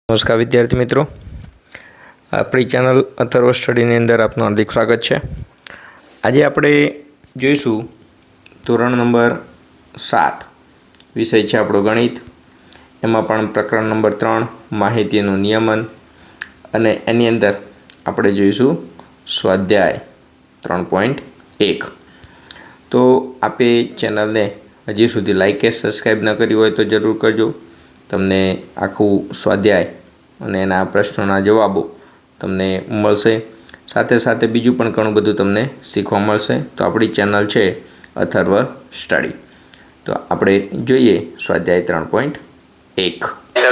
નમસ્કાર વિદ્યાર્થી મિત્રો, આપણી ચેનલ અથર્વ સ્ટડીની અંદર આપનું હાર્દિક સ્વાગત છે। આજે આપણે જોઈશું ધોરણ નંબર 7 વિષય છે આપણો ગણિત। એમાં પણ પ્રકરણ નંબર 3 માહિતીનું નિયમન અને એની અંદર આપણે જોઈશું સ્વાધ્યાય 3.1। તો આપે ચેનલને હજી સુધી લાઈક કે સબસ્ક્રાઈબ ન કરી હોય તો જરૂર કરજો। તમને આખું સ્વાધ્યાય અને એના પ્રશ્નોના જવાબો તમને મળશે, સાથે સાથે બીજું પણ ઘણું બધું તમને શીખવા મળશે। તો આપણી ચેનલ છે અથર્વ સ્ટડી। તો આપણે જોઈએ સ્વાધ્યાય 3.1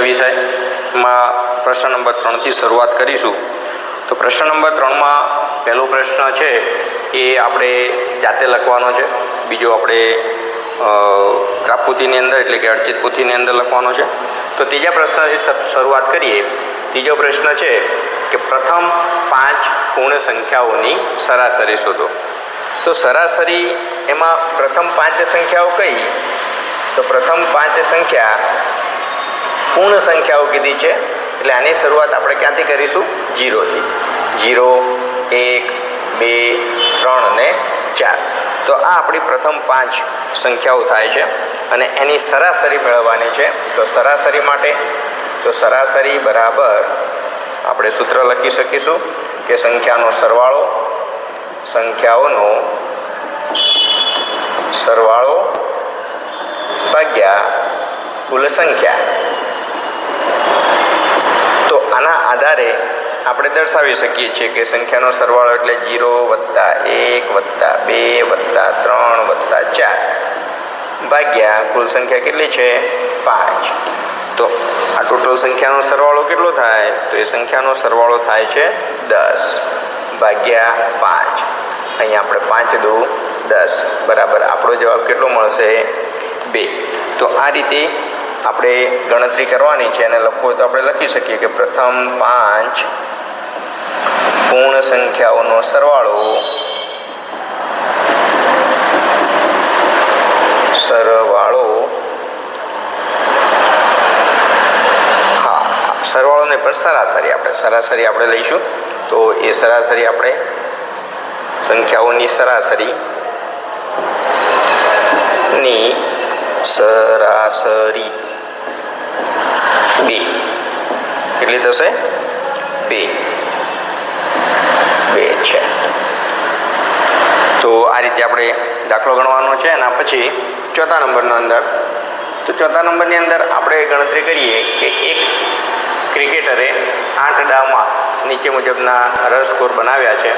વિષયમાં પ્રશ્ન નંબર 3થી શરૂઆત કરીશું। તો પ્રશ્ન નંબર 3માં પહેલો પ્રશ્ન છે એ આપણે જાતે લખવાનો છે, બીજો આપણે ગ્રાફપોથીની અંદર એટલે કે અર્ચિત પોથીની અંદર લખવાનો છે। તો ત્રીજા પ્રશ્નથી શરૂઆત કરીએ। ત્રીજો પ્રશ્ન છે કે પ્રથમ 5 પૂર્ણ સંખ્યાઓની સરાસરી શોધો। તો સરાસરી એમાં પ્રથમ 5 સંખ્યાઓ કઈ? તો પ્રથમ 5 સંખ્યા પૂર્ણ સંખ્યાઓ કીધી છે, એટલે આની શરૂઆત આપણે ક્યાંથી કરીશું? 0થી। 0, 1, 2, 3 અને 4। તો આ આપણી પ્રથમ 5 સંખ્યાઓ થાય છે અને એની સરાસરી મેળવવાની છે। તો સરાસરી માટે તો સરાસરી બરાબર આપણે સૂત્ર લખી શકીશું કે સંખ્યાઓનો સરવાળો ભાગ્યા કુલ સંખ્યા। તો આના આધારે આપણે દર્શાવી શકીએ છીએ કે સંખ્યાનો સરવાળો એટલે 0 + 1 + 2 + 3 + 4 ભાગ્યા કુલ સંખ્યા કેટલી છે? 5। તો આ ટોટલ સંખ્યાનો સરવાળો કેટલો થાય? તો એ સંખ્યાનો સરવાળો થાય છે 10 ભાગ્યા 5। અહીંયા આપણે 5 દુ 10 બરાબર આપણો જવાબ કેટલો મળશે? 2। તો આ રીતે આપણે ગણતરી કરવાની છે અને લખવું હોય તો આપણે લખી શકીએ કે પ્રથમ 5 પૂર્ણ સંખ્યાઓનો સરવાળો સરવાળો નહીં પણ સરાસરી આપણે લઈશું। તો એ સરાસરી આપણે સંખ્યાઓની સરાસરી 2 કેટલી થશે? 2 છે। તો આ રીતે આપણે દાખલો ગણવાનો છે। એના પછી ચોથા નંબરની અંદર આપણે ગણતરી કરીએ કે એક ક્રિકેટરે 8 દાવમાં નીચે મુજબના રન સ્કોર બનાવ્યા છે,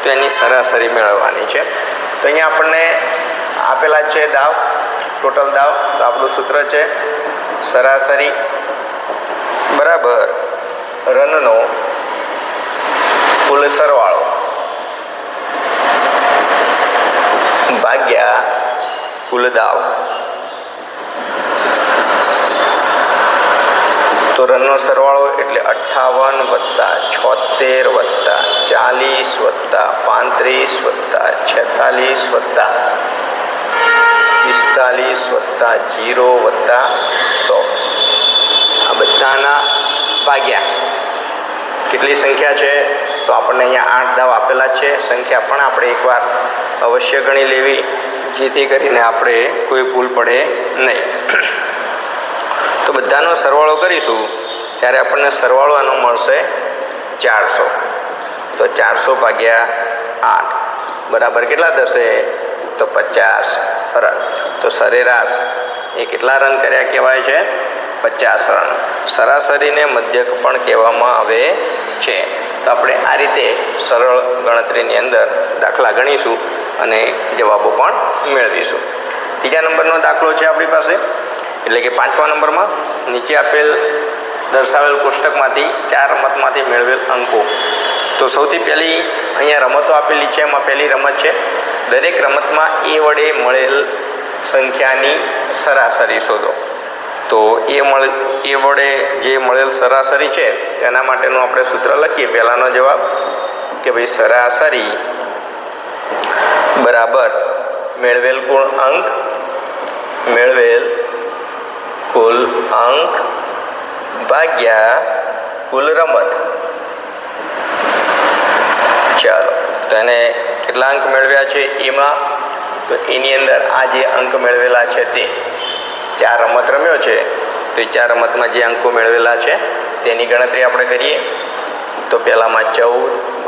તો એની સરાસરી મેળવવાની છે। તો અહીંયા આપણને આપેલા છે દાવ, ટોટલ દાવ। તો આપણું સૂત્ર છે સરાસરી બરાબર રનનો કુલ સરવાળો ભાગ્યા કુલ દાવ। તો રનનો સરવાળો એટલે 58 + 76 + 40 + 35 + 46 + 45 + 0 + 100 આ બધાના ભાગ્યા કેટલી સંખ્યા છે? તો આપણને અહીંયા 8 દાવ આપેલા છે। સંખ્યા પણ આપણે એકવાર અવશ્ય ગણી લેવી, જેથી કરીને આપણે કોઈ ભૂલ પડે નહીં। તો બધાનો સરવાળો કરીશું ત્યારે આપણને સરવાળો એનો મળશે 400। તો 400 ભાગ્યા 8 બરાબર કેટલા થશે? તો 50 રન। તો સરેરાશ એ કેટલા રન કર્યા કહેવાય છે? 50 રન। સરાસરીને મધ્યક પણ કહેવામાં આવે છે। તો આપણે આ રીતે સરળ ગણતરીની અંદર દાખલા ગણીશું અને જવાબો પણ મેળવીશું। ત્રીજા નંબરનો દાખલો છે આપણી પાસે, એટલે કે 5મા નંબરમાં નીચે આપેલ દર્શાવેલ કોષ્ટકમાંથી 4 રમતમાંથી મેળવેલ અંકો। તો સૌથી પહેલી અહીંયા રમતો આપેલી છે, એમાં પહેલી રમત છે દરેક રમતમાં એ વડે મળેલ સંખ્યાની સરાસરી શોધો। તો એ વડે જે મળેલ સરાસરી છે તેના માટેનું આપણે સૂત્ર લખીએ। પહેલાનો જવાબ કે ભાઈ સરાસરી બરાબર મેળવેલ કુલ અંક ભાગ્યા કુલ રમત. ચાલો, તો એને કેટલા અંક મેળવ્યા છે એમાં? તો એની અંદર આ જે અંક મેળવેલા છે તે 4 રમત રમ્યો છે, તો એ 4 રમતમાં જે અંકો મેળવેલા છે તેની ગણતરી આપણે કરીએ. તો પહેલામાં 14 +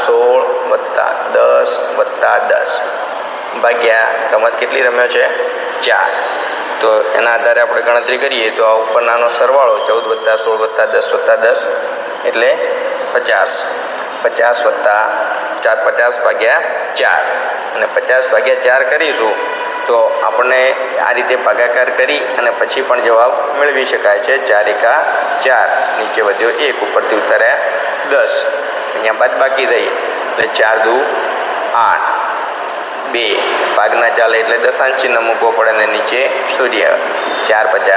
16 + 10 + 10 ભાગ્યા રમત કેટલી રમ્યો છે? 4. તો એના આધારે આપણે ગણતરી કરીએ તો આ ઉપરનાનો સરવાળો 14 + 16 + 10 + 10 એટલે 50. 50 + 4 50 ભાગ્યા 4, અને 50 ભાગ્યા 4 કરીશું તો આપણને આ રીતે ભાગાકાર કરી અને પછી પણ જવાબ મેળવી શકાય છે. 4 × 4, નીચે વધ્યો 1, ઉપરથી ઉતાર્યા 10, અહીંયા બાદબાકી થઈ એટલે 4 × 2 = 8, 2 ભાગના ચાલે એટલે દશાંશ ચિહ્ન મૂકવો પડે અને નીચે 0, 4 × 5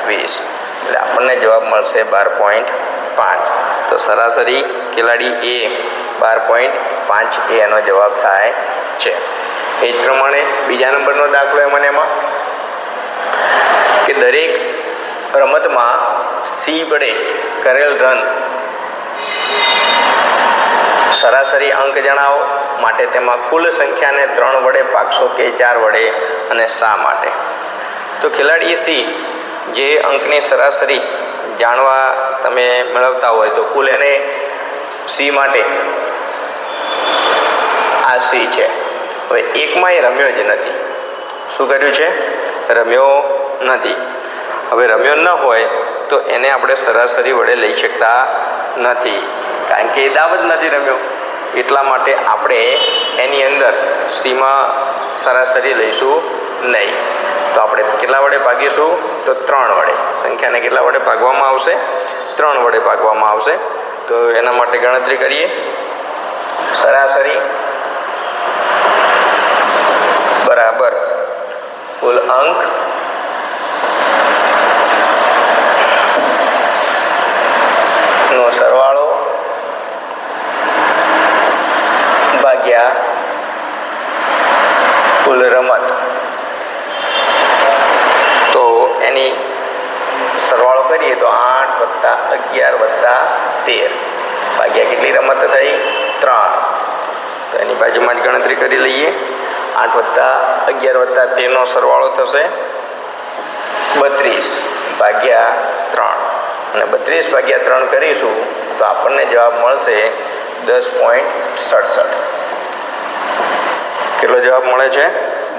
= 20, એટલે આપણને જવાબ મળશે 12.5. તો સરાસરી ખેલાડી એ 12.5 એનો જવાબ થાય છે. એ જ પ્રમાણે બીજા નંબરનો દાખલો એમાં કે દરેક રમતમાં સી વડે કરેલ રન સરાસરી અંક જણાવો. માટે તેમાં કુલ સંખ્યાને 3 વડે ભાગશો કે 4 વડે, અને શા માટે? તો ખેલાડી સી જે અંકની સરાસરી જાણવા તમે મેળવતા હોય તો કુલ એને સી માટે આ સી છે. હવે એકમાં એ રમ્યો જ નથી. શું કર્યું છે? રમ્યો નથી. હવે રમ્યો ન હોય તો એને આપણે સરાસરી વડે લઈ શકતા નથી, કારણ કે એ દાવ જ નથી રમ્યો. એટલા માટે આપણે એની અંદર સીમાં સરાસરી લઈશું નહીં. તો આપણે કેટલા વડે ભાગીશું? તો 3 વડે. સંખ્યાને કેટલા વડે ભાગવામાં આવશે? 3 વડે ભાગવામાં આવશે. તો એના માટે ગણતરી કરીએ. સરાસરી બરાબર કુલ અંક નો સરવાળો ભાગ્યા કુલ રમત. તો એની સરવાળો કરીએ તો 8 + 11 + 13 ભાગ્યા કેટલી રમત થઈ? 3. તો એની બાજુમાં જ ગણતરી કરી લઈએ. 8 + 11 + 13 નો સરવાળો થશે 32 ભાગ્યા 3, અને 32 ભાગ્યા 3 કરીશું તો આપણને જવાબ મળશે 10.67. કેટલો જવાબ મળે છે?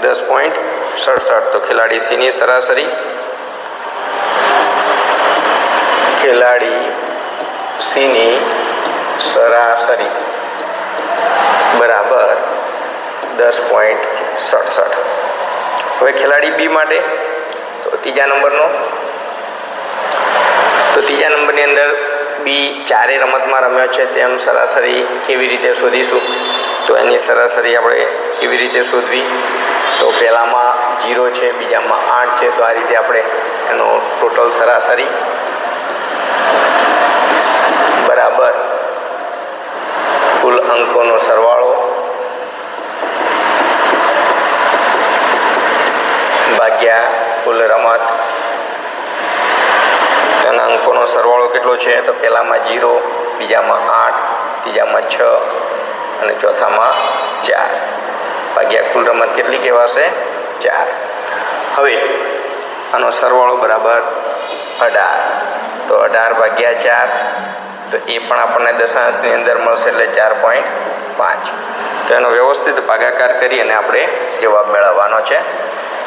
10.67. તો ખેલાડી સીની સરાસરી બરાબર 10.67. હવે ખેલાડી બી માટે તો ત્રીજા નંબરની અંદર બી 4 રમતમાં રમ્યો છે, તેમ સરાસરી કેવી રીતે શોધીશું? તો એની સરાસરી આપણે કેવી રીતે શોધવી? તો પહેલામાં 0 છે, બીજામાં 8 છે, તો આ રીતે આપણે એનો ટોટલ સરાસરી બરાબર કુલ અંકોનો સરવાળો ભાગ્યા કુલ રમત. તેના અંકોનો સરવાળો કેટલો છે? તો પહેલામાં 0, બીજામાં 8, ત્રીજામાં 6 અને ચોથામાં 4 ભાગ્યા કુલ રમત કેટલી કહેવાશે? 4. હવે આનો સરવાળો બરાબર 18. તો 18 ભાગ્યા 4, તો એ પણ આપણને દશાંશની અંદર મળશે એટલે 4.5. તો એનો વ્યવસ્થિત ભાગાકાર કરી અને આપણે જવાબ મેળવવાનો છે.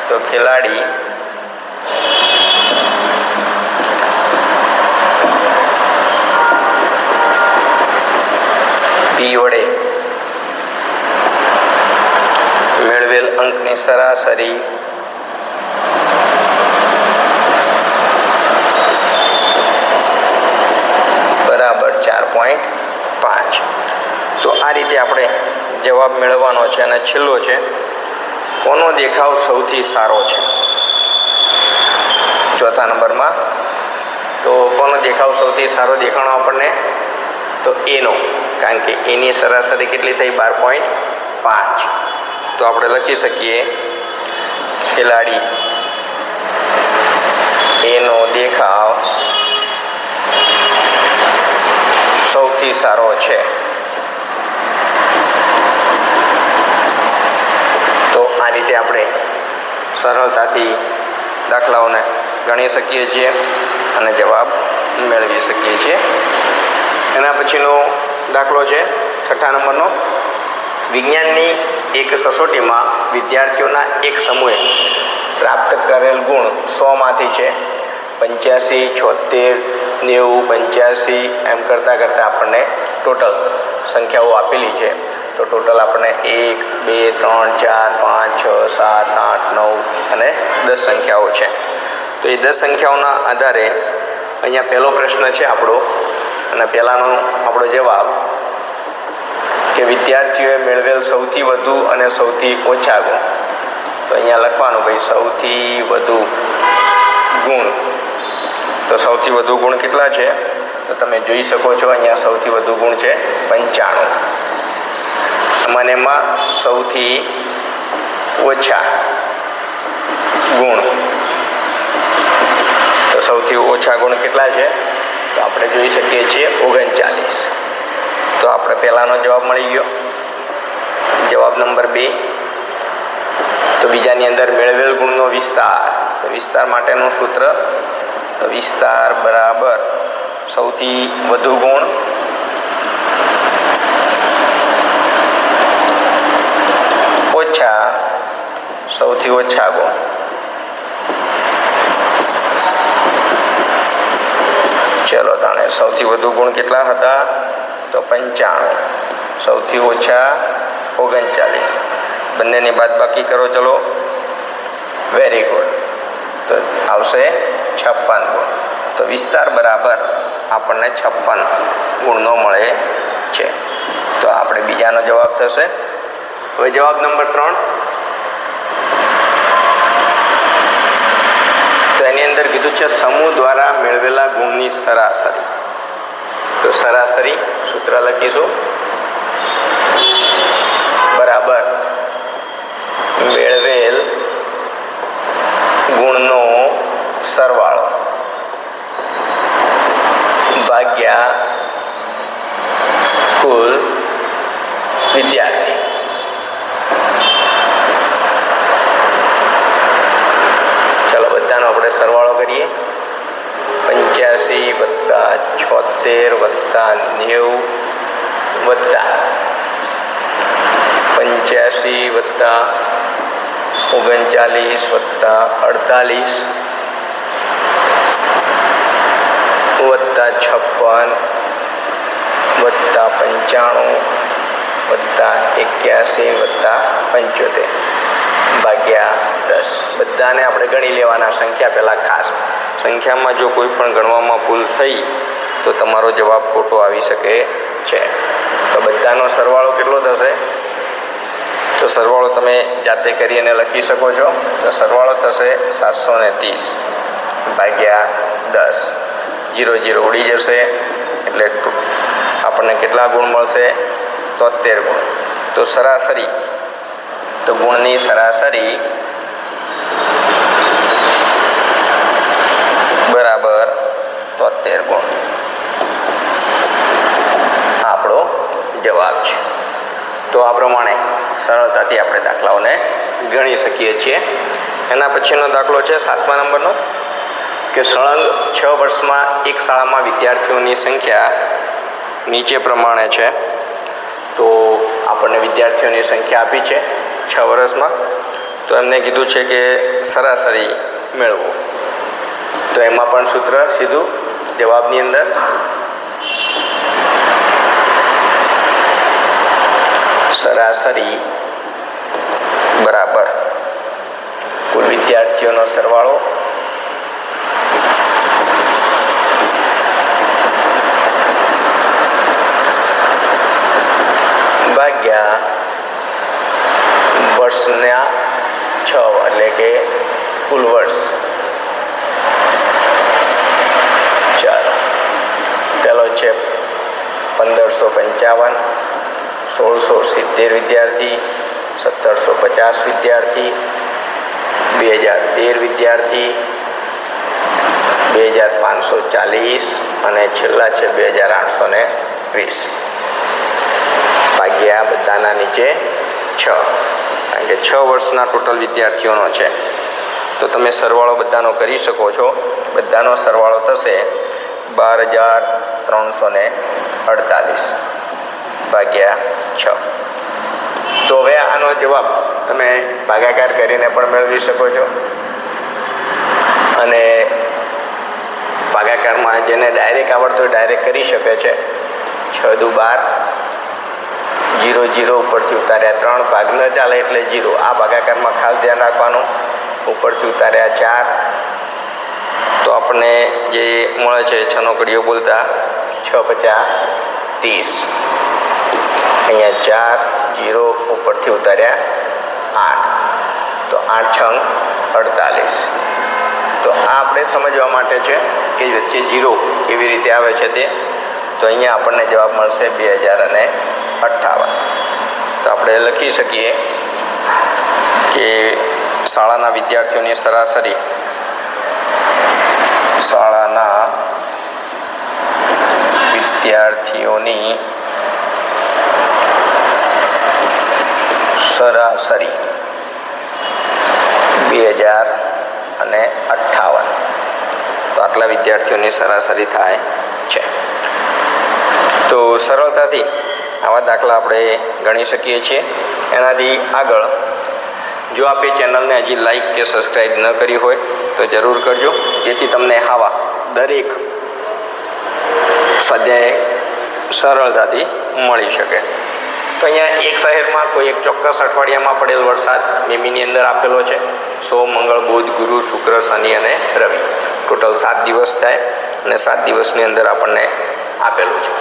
તો ખેલાડી બી વડે મેળવેલ અંકની સરાસરી બરાબર 4.5. તો આ રીતે આપણે જવાબ મેળવવાનો છે. અને છેલ્લો છે, કોનો દેખાવ સૌથી સારો છે? ચોથા નંબરમાં તો કોનો દેખાવ સૌથી સારો દેખાણો આપણને? તો એનો, કારણ કે એની સરાસરી કેટલી થઈ? 12.5. તો આપણે લખી શકીએ ખેલાડી એનો દેખાવ અતિસારો છે. તો આ રીતે આપણે સરળતાથી દાખલાઓને ગણી શકીએ છીએ અને જવાબ મેળવી શકીએ છીએ. એના પછીનો દાખલો છે 6 નંબરનો. વિજ્ઞાનની એક કસોટીમાં વિદ્યાર્થીઓના એક સમૂહે પ્રાપ્ત કરેલ ગુણ 100માંથી છે 85, 76, 90, 85 એમ કરતાં આપણને ટોટલ સંખ્યાઓ આપેલી છે. તો ટોટલ આપણને 1, 2, 3, 4, 5, 6, 7, 8, 9 અને 10 સંખ્યાઓ છે. તો એ 10 સંખ્યાઓના આધારે અહીંયા પહેલો પ્રશ્ન છે આપણો, અને પહેલાંનો આપણો જવાબ કે વિદ્યાર્થીઓએ મેળવેલ સૌથી વધુ અને સૌથી ઓછા ગુણ. તો અહીંયા લખવાનું ભાઈ સૌથી વધુ ગુણ. તો સૌથી વધુ ગુણ કેટલા છે? તો તમે જોઈ શકો છો અહીંયા સૌથી વધુ ગુણ છે 95. અને એમાં સૌથી ઓછા ગુણ, તો સૌથી ઓછા ગુણ કેટલા છે? તો આપણે જોઈ શકીએ છીએ 39. તો આપણે પહેલાંનો જવાબ મળી ગયો. જવાબ નંબર 2. તો બીજાની અંદર મેળવેલ ગુણનો વિસ્તાર. તો વિસ્તાર માટેનું સૂત્ર, તો વિસ્તાર બરાબર સૌથી વધુ ગુણ ઓછા સૌથી ઓછા ગુણ. ચલો તાણે સૌથી વધુ ગુણ કેટલા હતા? તો 95. સૌથી ઓછા 39. બંનેની બાદબાકી કરો. ચલો, વેરી ગુડ. તો આવશે 56 ગુણ. તો વિસ્તાર બરાબર આપણને 56 ગુણનો મળે છે. તો આપણે બીજાનો જવાબ થશે. હવે જવાબ નંબર 3. તો એની અંદર કીધું છે સમૂહ દ્વારા મેળવેલા ગુણની સરાસરી. તો સરાસરી સૂત્ર લખીશું બરાબર મેળવેલ ગુણનો સરવાળો ભાગ્યા કુલ વિદ્યાર્થી. ચાલો બધાનો આપણે સરવાળો કરીએ. 85 + 76 + 90 + 85 + 39 + 48 + 56 + 95 + 81 + 75 ભાગ્યા 10. બધાને આપણે ગણી લેવાના. સંખ્યા પહેલાં ખાસ, સંખ્યામાં જો કોઈ પણ ગણવામાં ભૂલ થઈ તો તમારો જવાબ ખોટો આવી શકે છે. તો બધાનો સરવાળો કેટલો થશે? તો સરવાળો તમે જાતે કરીને લખી શકો છો. તો સરવાળો થશે 730 ભાગ્યા 10. 0 0 ઉડી જશે એટલે આપણને કેટલા ગુણ મળશે? 73 ગુણ. તો સરાસરી, તો ગુણની સરાસરી બરાબર 73 ગુણ. આપણો જવાબ છે. તો આ પ્રમાણે સરળતાથી આપણે દાખલાઓને ગણી શકીએ છીએ. એના પછીનો દાખલો છે 7મા નંબરનો કે સળંગ 6 વર્ષમાં એક શાળામાં વિદ્યાર્થીઓની સંખ્યા નીચે પ્રમાણે છે. તો આપણને વિદ્યાર્થીઓની સંખ્યા આપી છે 6 વર્ષમાં. તો એમને કીધું છે કે સરાસરી મેળવો. તો એમાં પણ સૂત્ર સીધું જવાબની અંદર સરાસરી બરાબર કુલ વિદ્યાર્થીઓનો સરવાળો ભાગ્યા વર્ષના 6 એટલે કે કુલ વર્ષ. ચાલો, પહેલો છે 1555, 1670 વિદ્યાર્થી, 1750 વિદ્યાર્થી, 2013 વિદ્યાર્થી, 2540 અને છેલ્લા છે 2850 20 ભાગ્યા બધાના નીચે 6, કારણ કે 6 વર્ષના ટોટલ વિદ્યાર્થીઓનો છે. તો તમે સરવાળો બધાનો કરી શકો છો. બધાનો સરવાળો થશે 12,348 ભાગ્યા 6. તો હવે આનો જવાબ તમે ભાગાકાર કરીને પણ મેળવી શકો છો, અને ભાગાકારમાં જેને ડાયરેક્ટ આવડતો હોય ડાયરેક્ટ કરી શકે છે. 6 દુ 12, 0 0 ઉપરથી ઉતાર્યા 3, ભાગ ન ચાલે એટલે 0. આ ભાગાકારમાં ખાસ ધ્યાન રાખવાનું. ઉપરથી ઉતાર્યા 4, તો આપણને જે મળે છે 6 નો ઘડીઓ બોલતા 6 × 5 = 30. અહીંયા 4 0 ઉપરથી ઉતાર્યા 8, તો 8 × 6 = 48. તો આ આપણે સમજવા માટે છે કે વચ્ચે 0 કેવી રીતે આવે છે તે. તો અહીંયા આપણને જવાબ મળશે 2058. તો આપણે લખી શકીએ કે શાળાના વિદ્યાર્થીઓની સરાસરી સરાસરી 2058. તો આટલા વિદ્યાર્થીઓની સરાસરી થાય છે. તો સરળતાથી આવા દાખલા આપણે ગણી શકીએ છીએ. એનાથી આગળ જો આપે ચેનલને હજી લાઈક કે સબસ્ક્રાઈબ ન કરી હોય તો જરૂર કરજો, જેથી તમને આવા દરેક સ્વાધ્યાય સરળતાથી મળી શકે. તો અહીંયા એક શહેરમાં કોઈ એક ચોક્કસ અઠવાડિયામાં પડેલ વરસાદ મીમીની અંદર આપેલો છે. સોમ, મંગળ, બુધ, ગુરુ, શુક્ર, શનિ અને રવિ. ટોટલ 7 દિવસ થાય અને 7 દિવસની અંદર આપણને આપેલું છે.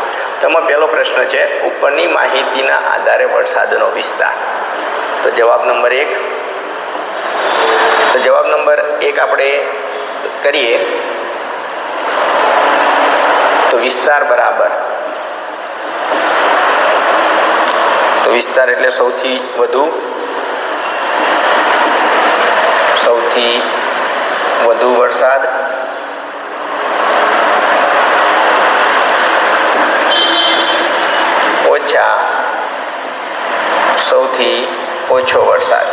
તેમાં પહેલો પ્રશ્ન છે, ઉપરની માહિતીના આધારે વરસાદનો વિસ્તાર. તો જવાબ નંબર 1 આપણે કરીએ તો વિસ્તાર બરાબર, તો વિસ્તાર એટલે સૌથી વધુ વરસાદ ઓછા સૌથી ઓછો વરસાદ.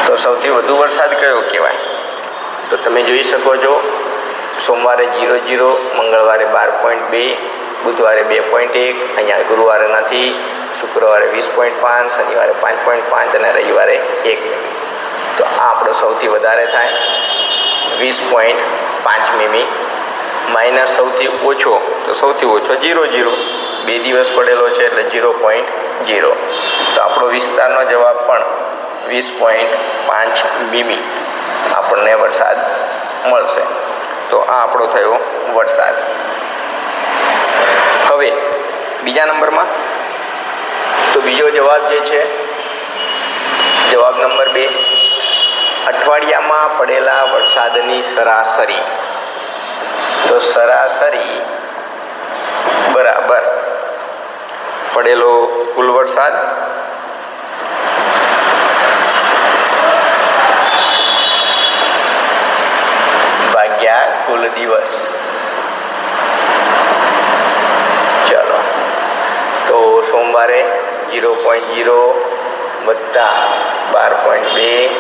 તો સૌથી વધુ વરસાદ કયો કહેવાય? તો તમે જોઈ શકો છો, સોમવારે 0.0, મંગળવારે 12.2, બુધવારે 2.1, અહીંયા ગુરુવારે નથી, શુક્રવારે 20.5, શનિવારે 5.5 અને રવિવારે 1 મીમી. તો આ આપણો સૌથી વધારે થાય 20.5 મીમી. માઇનસ સૌથી ઓછો, તો સૌથી ઓછો 0.0, 2 દિવસ પડેલો છે એટલે 0.0. તો આપણો વિસ્તારનો જવાબ પણ 20.5 મીમી આપણને વરસાદ મળશે. તો આ આપણો થયો વરસાદ. હવે બીજા નંબરમાં, તો બીજો જવાબ જે છે, જવાબ નંબર 2, અઠવાડિયામાં પડેલા વરસાદની સરાસરી. તો સરાસરી બરાબર પડેલો કુલ વરસાદ ભાગ્યા કુલ દિવસ. ચલો, તો સોમવારે 0.0 વત્તા 12.2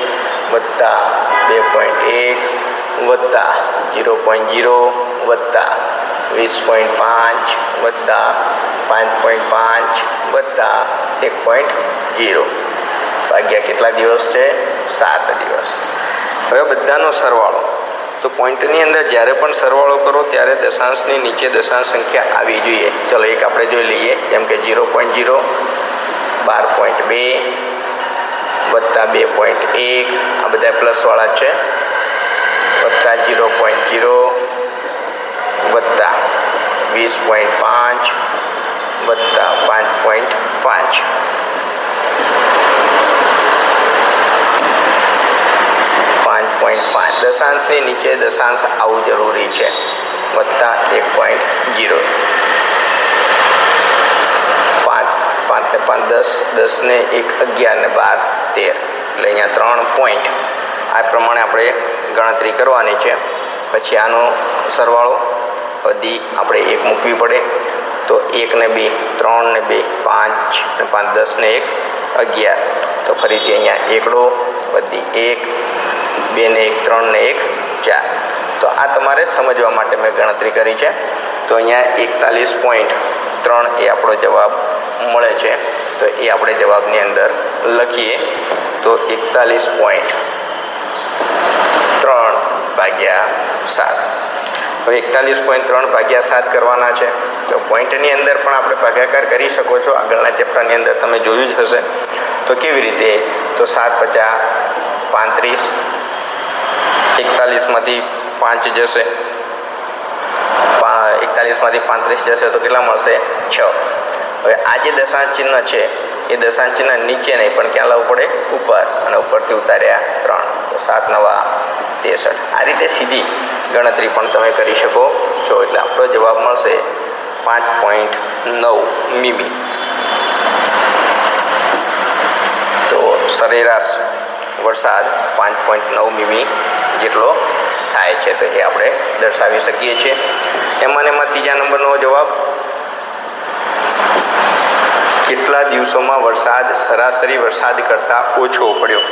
વત્તા 2.1 વત્તા 0.0 વત્તા 20.5 વત્તા 5.5 વત્તા 1.0 ભાગ્યા કેટલા દિવસ છે? 7 દિવસ. હવે બધાનો સરવાળો. તો પોઈન્ટની અંદર જ્યારે પણ સરવાળો કરો ત્યારે દશાંશની નીચે દશાંશ સંખ્યા આવી જોઈએ. ચલો એક આપણે જોઈ લઈએ, જેમ કે 0.0, 12.2 વત્તા 2.1, આ બધા પ્લસવાળા છે, વત્તા 0.0 વત્તા 20.5 વત્તા 5.5. દશાંશની નીચે દશાંશ આવવું જરૂરી છે, વત્તા 1.0. 5 ને 5 10, 10 ને 1 11 ને 12 13, એટલે અહીંયા 3 પોઈન્ટ. આ પ્રમાણે આપણે ગણતરી કરવાની છે. પછી આનો સરવાળો બધી આપણે 1 મૂકવી પડે. તો 1 ને 2 3 ને 2 5 ને 5 10 ને 1 11. તો ફરીથી અહીંયા એકડો બધી 1 2 ને 1 3 ને 1 4. તો આ તમારે સમજવા માટે મેં ગણતરી કરી છે. તો અહીંયા 41.3 એ આપણો જવાબ મળે છે. તો એ આપણે જવાબની અંદર લખીએ. તો 41.3 ભાગ્યા 7. હવે 41.3 ભાગ્યા 7 કરવાના છે. તો પોઈન્ટની અંદર પણ આપણે ભાગાકાર કરી શકો છો. આગળના ચેપ્ટરની અંદર તમે જોયું જ હશે. તો કેવી રીતે? તો 7 × 5 = 35. 41માંથી 5 જશે, 41માંથી 35 જશે તો કેટલા મળશે? 6. હવે આ જે દશાંશ ચિહ્ન છે એ દશાંશ ચિહ્ન નીચે નહીં પણ ક્યાં લાવવું પડે? ઉપર, અને ઉપરથી ઉતાર્યા 3. તો 7 × 9 = 63. આ રીતે સીધી ગણતરી પણ તમે કરી શકો છો. એટલે આપણો જવાબ મળશે 5.9 મીમી. તો સરેરાશ વરસાદ 5.9 મીમી જેટલો થાય છે. તો એ આપણે દર્શાવી શકીએ છીએ. એમાં ત્રીજા નંબરનો જવાબ, કેટલા દિવસોમાં વરસાદ સરાસરી વરસાદ કરતાં ઓછો પડ્યો?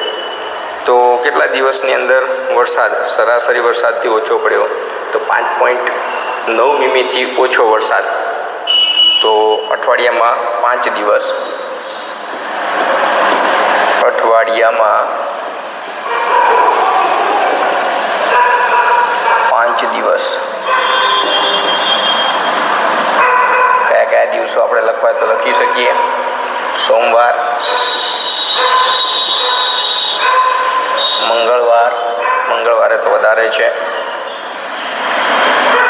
તો કેટલા દિવસની અંદર વરસાદ સરાસરી વરસાદથી ઓછો પડ્યો? તો 5.9 મીમીથી ઓછો વરસાદ. તો અઠવાડિયામાં 5 દિવસ, અઠવાડિયામાં 5 દિવસ. કયા કયા દિવસો આપણે લખવા? તો લખી શકીએ સોમવાર, મંગળવારે તો વધારે છે,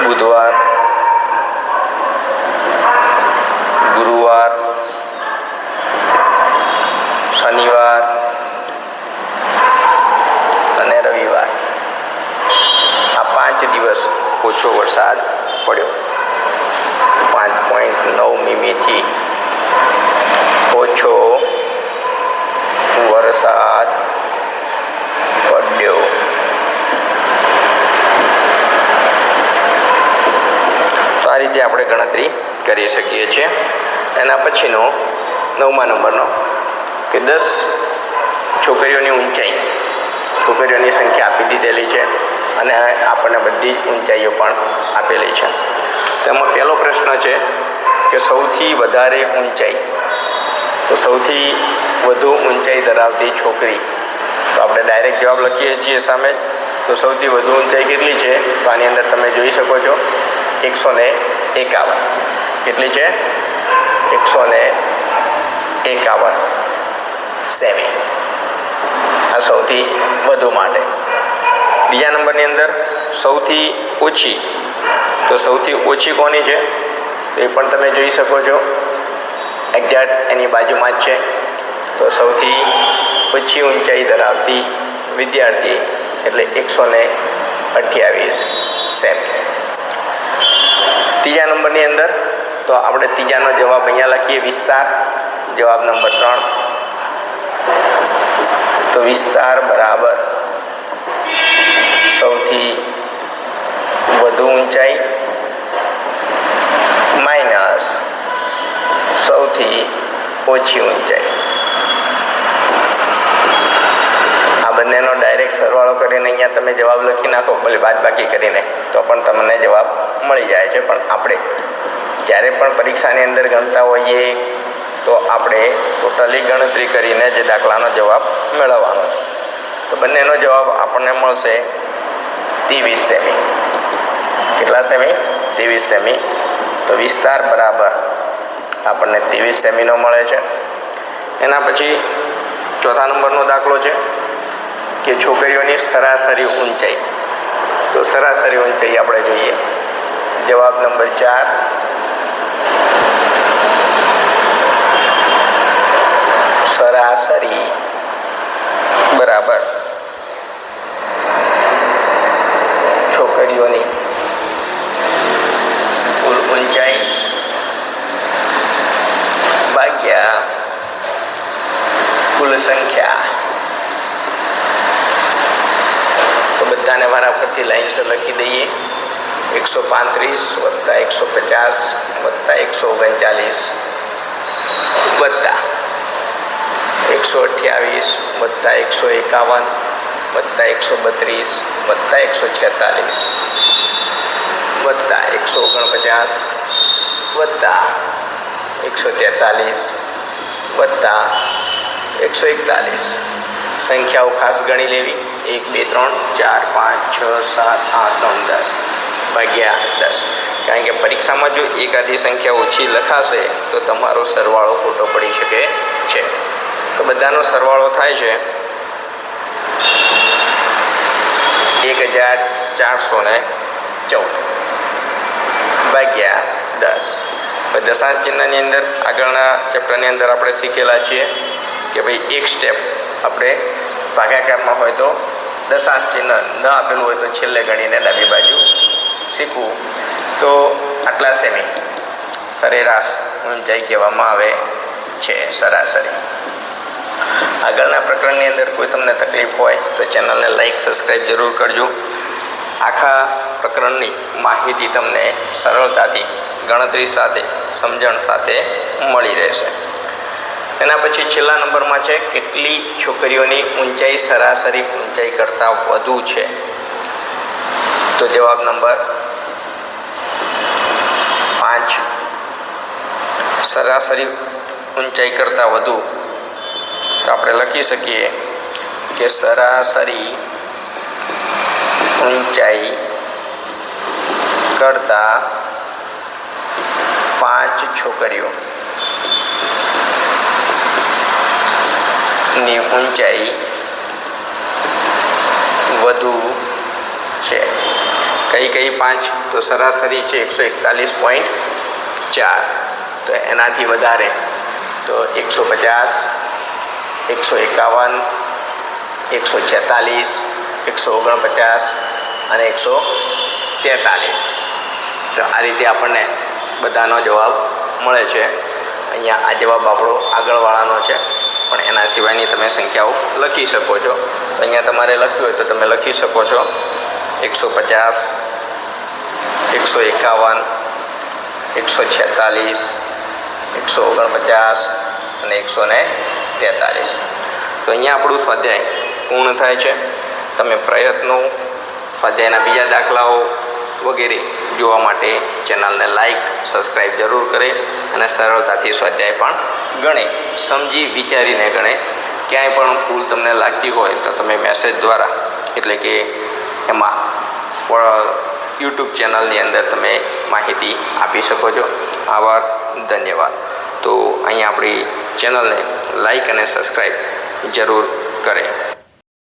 બુધવાર, ગુરુવાર, શનિવાર અને રવિવાર. આ 5 દિવસ ઓછો વરસાદ પડ્યો. 5.9 મીમીથી ઓછો વરસાદ પડ્યો. તો આ રીતે આપણે ગણતરી કરી શકીએ છીએ. એના પછીનો 9મા નંબરનો કે 10 છોકરીઓની ઊંચાઈ, છોકરીઓની સંખ્યા આપી દીધેલી છે અને આપણને બધી જ ઊંચાઈઓ પણ આપેલી છે. તેમાં પહેલો પ્રશ્ન છે કે સૌથી વધારે ઊંચાઈ. તો સૌથી વધુ ઊંચાઈ ધરાવતી છોકરી. તો આપણે ડાયરેક્ટ જવાબ લખીએ છીએ સામે જ. તો સૌથી વધુ ઊંચાઈ કેટલી છે? તો આની અંદર તમે જોઈ શકો છો 151. કેટલી છે? 151 સેમી. આ સૌથી વધુ માટે. બીજા નંબરની અંદર સૌથી ઓછી. તો સૌથી ઓછી કોની છે? તો એ પણ તમે જોઈ શકો છો, એક્ઝેક્ટ એની બાજુમાં જ છે. તો સૌથી ઓછી ઊંચાઈ ધરાવતી વિદ્યાર્થી એટલે 128 સેમી. ત્રીજા નંબરની અંદર તો આપણે ત્રીજાનો જવાબ અહીંયા લખીએ વિસ્તાર. જવાબ નંબર 3. તો વિસ્તાર બરાબર સૌથી વધુ ઊંચાઈ માઇનસ સૌથી ઓછી ઊંચાઈ. આ બંનેનો ડાયરેક્ટ સરવાળો કરીને અહીંયા તમે જવાબ લખી નાખો, ભલે બાદબાકી કરીને, તો પણ તમને જવાબ મળી જાય છે. પણ આપણે જ્યારે પણ પરીક્ષાની અંદર ગણતા હોઈએ તો આપણે ટોટલી ગણતરી કરીને જે દાખલાનો જવાબ મેળવવાનો છે. તો બંનેનો જવાબ આપણને મળશે 23 સેમી. કેટલા સેમી? 23 સેમી. તો વિસ્તાર બરાબર આપણને 23 સેમીનો મળે છે. એના પછી ચોથા નંબરનો દાખલો છે કે છોકરીઓની સરાસરી ઊંચાઈ. તો સરાસરી ઊંચાઈ આપણે જોઈએ. જવાબ નંબર 4. સરાસરી બરાબર છોકરીઓની કુલ ઊંચાઈ ભાગ્યા કુલ સંખ્યા. તો બધાને વારા ફરતી લાઈનસર લખી દઈએ. 135 વત્તા 150 વત્તા 139 વત્તા 128 વત્તા 151 વત્તા 132 વત્તા 146 વત્તા 149 વત્તા 143 વત્તા 141. સંખ્યાઓ ખાસ ગણી લેવી. 1 2 3 4 5 6 7 8 9 10 ભાગ્યા 10. કારણ કે પરીક્ષામાં જો એકાદી સંખ્યા ઓછી લખાશે તો તમારો સરવાળો ખોટો પડી શકે છે. તો બધાનો સરવાળો થાય છે 1414 ભાગ્યા 10. દશાંશ ચિહ્નની અંદર આગળના ચેપ્ટરની અંદર આપણે શીખેલા છીએ કે ભાઈ એક સ્ટેપ આપણે ભાગાકારમાં હોય તો દશાંશ ચિહ્ન ન આપેલું હોય તો છેલ્લે ગણીને ડાબી બાજુ શીખવું. તો આટલા સેમી સરેરાશ ઊંચાઈ કહેવામાં આવે છે, સરાસરી. આગળના પ્રકરણની અંદર કોઈ તમને તકલીફ હોય તો ચેનલને લાઈક સબસ્ક્રાઈબ જરૂર કરજો. આખા પ્રકરણની માહિતી તમને સરળતાથી ગણતરી સાથે સમજણ સાથે મળી રહેશે. એના પછી છેલ્લા નંબરમાં છે કેટલી છોકરીઓની ઊંચાઈ સરાસરી ઊંચાઈ કરતાં વધુ છે. તો જવાબ નંબર 5. સરાસરી ઊંચાઈ કરતાં વધુ. તો આપણે લખી શકીએ કે સરાસરી ઊંચાઈ કરતાં 5 છોકરીઓ ની ઊંચાઈ વધુ છે. કઈ 5? તો સરાસરી છે 141.4. તો એનાથી વધારે તો 150 151 146 149 અને 143. તો આ રીતે આપણને બધાનો જવાબ મળે છે. અહીંયા આ જવાબ આપણો આગળવાળાનો છે, પણ એના સિવાયની તમે સંખ્યાઓ લખી શકો છો. અહીંયા તમારે લખ્યું હોય તો તમે લખી શકો છો 150 151 146 149 અને 143. તો અહીંયા આપણું સ્વાધ્યાય પૂર્ણ થાય છે. તમે પ્રયત્નો, સ્વાધ્યાયના બીજા દાખલાઓ વગેરે જોવા માટે ચેનલને લાઈક સબસ્ક્રાઈબ જરૂર કરે અને સરળતાથી સ્વાધ્યાય પણ ગણે, સમજી વિચારીને ગણે. ક્યાંય પણ ભૂલ તમને લાગતી હોય તો તમે મેસેજ દ્વારા એટલે કે એમાં યુટ્યુબ ચેનલની અંદર તમે માહિતી આપી શકો છો. આભાર, ધન્યવાદ. તો અહીંયા આપણી ચેનલને લાઈક અને સબસ્ક્રાઈબ જરૂર કરે.